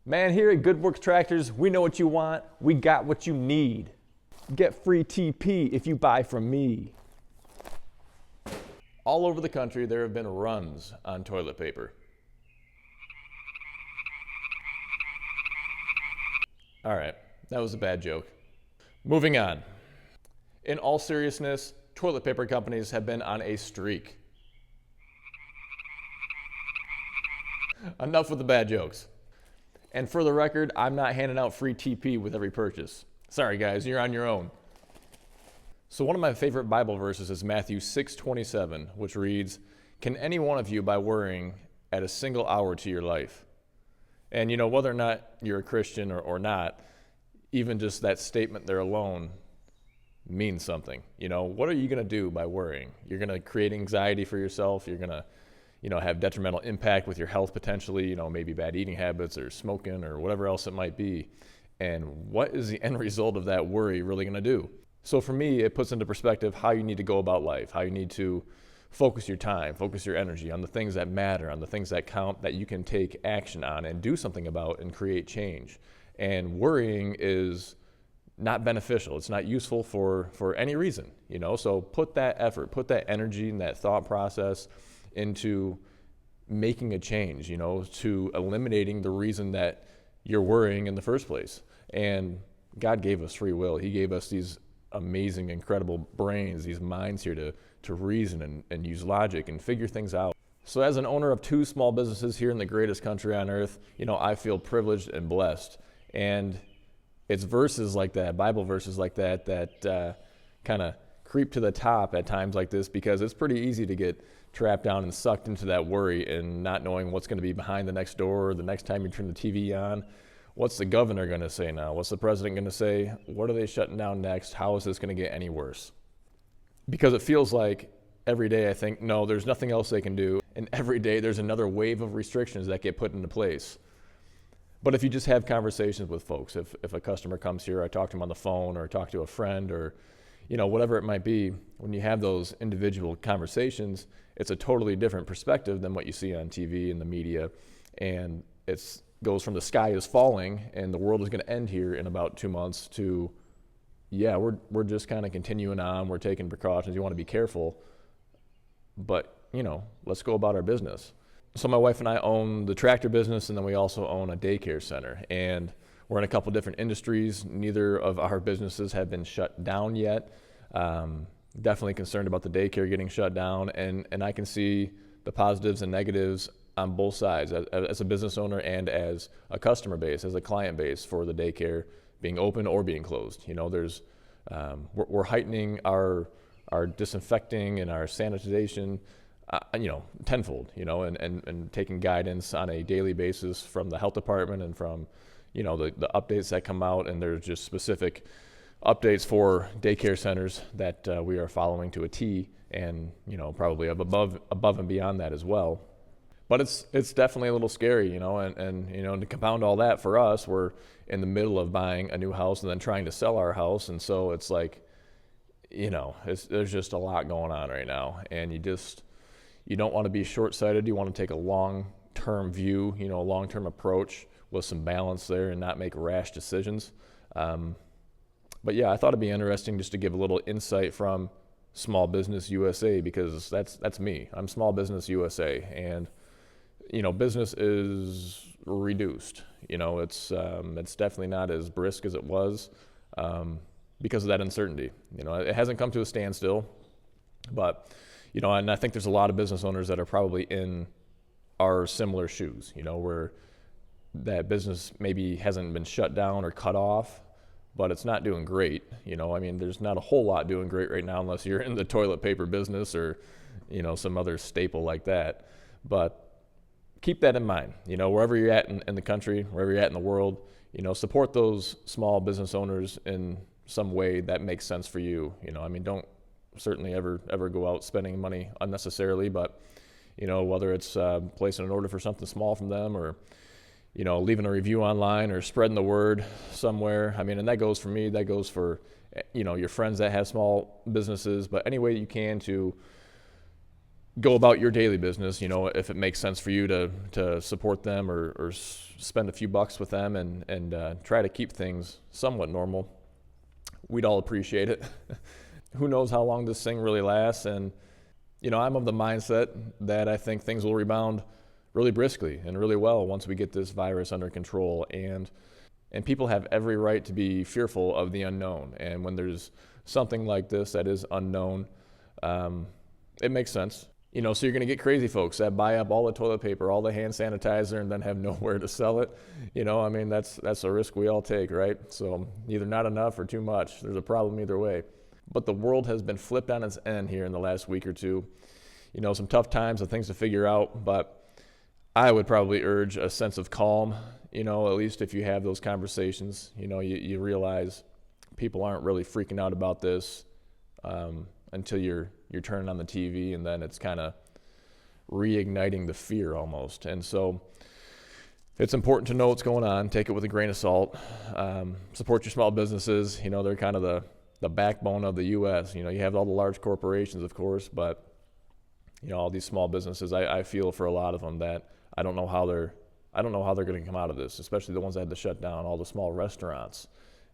Man, here at Good Works Tractors, we know what you want, we got what you need. Get free TP if you buy from me. All over the country, there have been runs on toilet paper. All right, that was a bad joke. Moving on. In all seriousness, toilet paper companies have been on a streak. Enough with the bad jokes. And for the record, I'm not handing out free TP with every purchase. Sorry guys, you're on your own. So one of my favorite Bible verses is Matthew 6:27, which reads, "Can any one of you by worrying add a single hour to your life?" And you know, whether or not you're a Christian or not, even just that statement there alone means something. You know, what are you going to do by worrying? You're going to create anxiety for yourself. You're going to, have detrimental impact with your health potentially, maybe bad eating habits or smoking or whatever else it might be. And what is the end result of that worry really going to do? So for me, it puts into perspective how you need to go about life, how you need to focus your time, focus your energy on the things that matter, on the things that count, that you can take action on and do something about and create change. And worrying is not beneficial. It's not useful for any reason, So put that effort, put that energy and that thought process into making a change, to eliminating the reason that you're worrying in the first place. And God gave us free will. He gave us these amazing, incredible brains, these minds here to reason and use logic and figure things out. So as an owner of 2 small businesses here in the greatest country on earth, I feel privileged and blessed. And it's verses like that, Bible verses like that, kind of creep to the top at times like this, because it's pretty easy to get trapped down and sucked into that worry and not knowing what's going to be behind the next door, or the next time you turn the TV on. What's the governor going to say now? What's the president going to say? What are they shutting down next? How is this going to get any worse? Because it feels like every day I think, no, there's nothing else they can do. And every day there's another wave of restrictions that get put into place. But if you just have conversations with folks, if a customer comes here, I talk to them on the phone or talk to a friend or, whatever it might be, when you have those individual conversations, it's a totally different perspective than what you see on TV and the media. And it goes from the sky is falling and the world is going to end here in about 2 months to, yeah, we're just kind of continuing on. We're taking precautions. You want to be careful, but, let's go about our business. So my wife and I own the tractor business, and then we also own a daycare center. And we're in a couple different industries. Neither of our businesses have been shut down yet. Definitely concerned about the daycare getting shut down. And I can see the positives and negatives on both sides, as a business owner and as a customer base, as a client base for the daycare being open or being closed. We're heightening our disinfecting and our sanitization tenfold, and taking guidance on a daily basis from the health department and from, the updates that come out. And there's just specific updates for daycare centers that we are following to a T, and, probably above and beyond that as well. But it's definitely a little scary, and to compound all that for us, we're in the middle of buying a new house and then trying to sell our house. And so it's like, there's just a lot going on right now, and you don't want to be short-sighted. You want to take a long-term view, a long-term approach with some balance there and not make rash decisions. But yeah, I thought it'd be interesting just to give a little insight from Small Business USA, because that's me. I'm Small Business USA, and business is reduced. It's definitely not as brisk as it was because of that uncertainty. It hasn't come to a standstill, but and I think there's a lot of business owners that are probably in our similar shoes, where that business maybe hasn't been shut down or cut off, but it's not doing great. There's not a whole lot doing great right now unless you're in the toilet paper business or, some other staple like that. But keep that in mind, wherever you're at in the country, wherever you're at in the world, support those small business owners in some way that makes sense for you. Don't certainly ever go out spending money unnecessarily, but whether it's placing an order for something small from them, or leaving a review online, or spreading the word somewhere. And that goes for me, that goes for – your friends that have small businesses, but any way you can to, go about your daily business, if it makes sense for you to support them or spend a few bucks with them and try to keep things somewhat normal, we'd all appreciate it. Who knows how long this thing really lasts? And, I'm of the mindset that I think things will rebound really briskly and really well once we get this virus under control. And people have every right to be fearful of the unknown. And when there's something like this that is unknown, it makes sense. So you're going to get crazy folks that buy up all the toilet paper, all the hand sanitizer, and then have nowhere to sell it. That's a risk we all take, right? So either not enough or too much. There's a problem either way. But the world has been flipped on its end here in the last week or two. Some tough times and things to figure out, but I would probably urge a sense of calm, at least if you have those conversations. You realize people aren't really freaking out about this until you're turning on the TV, and then it's kind of reigniting the fear almost. And so it's important to know what's going on. Take it with a grain of salt. Support your small businesses. They're kind of the backbone of the U.S. You have all the large corporations, of course, but all these small businesses, I feel for a lot of them that I don't know how they're going to come out of this, especially the ones that had to shut down, all the small restaurants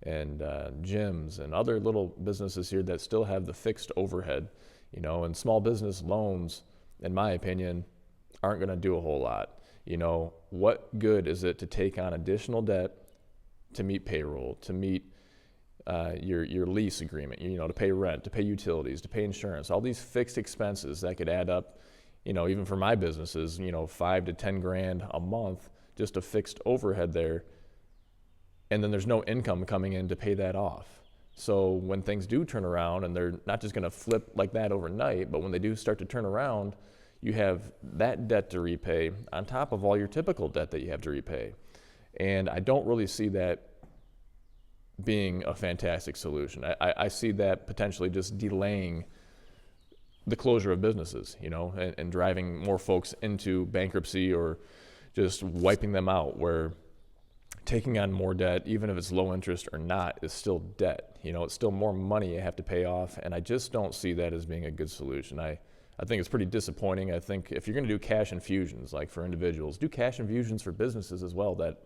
and gyms and other little businesses here that still have the fixed overhead, and small business loans, in my opinion, aren't going to do a whole lot. What good is it to take on additional debt to meet payroll, to meet your lease agreement, to pay rent, to pay utilities, to pay insurance, all these fixed expenses that could add up, even for my businesses, $5 to $10 grand a month, just a fixed overhead there. And then there's no income coming in to pay that off. So when things do turn around, and they're not just going to flip like that overnight, but when they do start to turn around, you have that debt to repay on top of all your typical debt that you have to repay. And I don't really see that being a fantastic solution. I see that potentially just delaying the closure of businesses, and driving more folks into bankruptcy or just wiping them out, where taking on more debt, even if it's low interest or not, is still debt. It's still more money you have to pay off, and I just don't see that as being a good solution. I think it's pretty disappointing. I think if you're going to do cash infusions, like for individuals, do cash infusions for businesses as well, that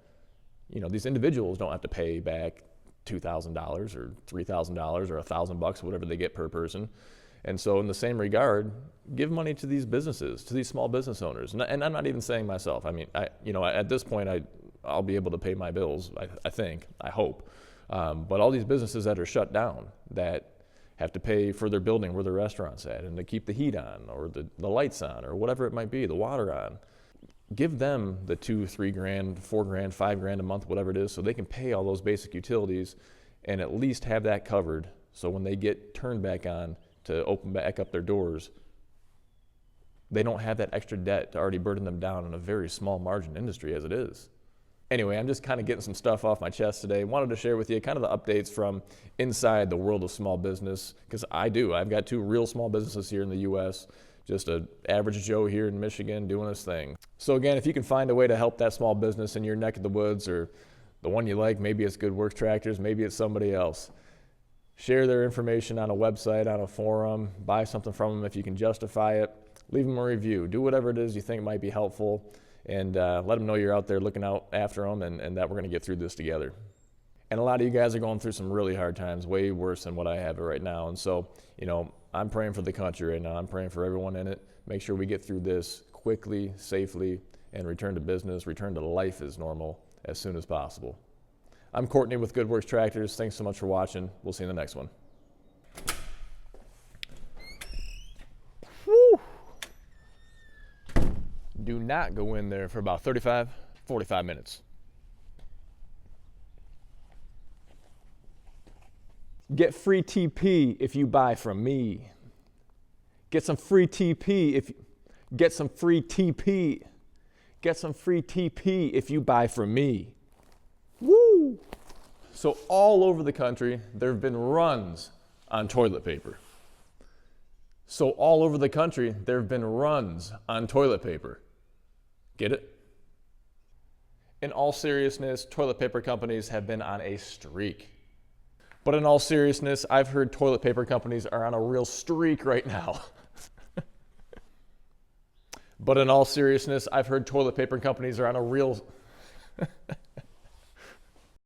these individuals don't have to pay back $2,000 or $3,000 or $1,000, whatever they get per person. And so in the same regard, give money to these businesses, to these small business owners. And I'm not even saying myself. At this point, I'll be able to pay my bills, I hope. But all these businesses that are shut down, that have to pay for their building where their restaurant's at, and to keep the heat on, or the lights on, or whatever it might be, the water on, give them the $2, $3 grand, $4 grand, $5 grand a month, whatever it is, so they can pay all those basic utilities and at least have that covered. So when they get turned back on to open back up their doors, they don't have that extra debt to already burden them down in a very small margin industry as it is. Anyway, I'm just kind of getting some stuff off my chest today. Wanted to share with you kind of the updates from inside the world of small business, because I've got 2 real small businesses here in the U.S., just an average Joe here in Michigan doing his thing. So again, if you can find a way to help that small business in your neck of the woods, or the one you like, maybe it's Good Works Tractors, maybe it's somebody else, share their information on a website, on a forum, buy something from them if you can justify it, leave them a review, do whatever it is you think might be helpful, and let them know you're out there looking out after them, and that we're going to get through this together. And a lot of you guys are going through some really hard times, way worse than what I have it right now. And so, I'm praying for the country right now. I'm praying for everyone in it. Make sure we get through this quickly, safely, and return to business, return to life as normal as soon as possible. I'm Courtney with Good Works Tractors. Thanks so much for watching. We'll see you in the next one. Woo! Do not go in there for about 35, 45 minutes. Get free TP if you buy from me. Get some free TP if you buy from me. Woo! So all over the country, there have been runs on toilet paper. Get it? In all seriousness, toilet paper companies have been on a streak. But in all seriousness, I've heard toilet paper companies are on a real streak right now. But in all seriousness, I've heard toilet paper companies are on a real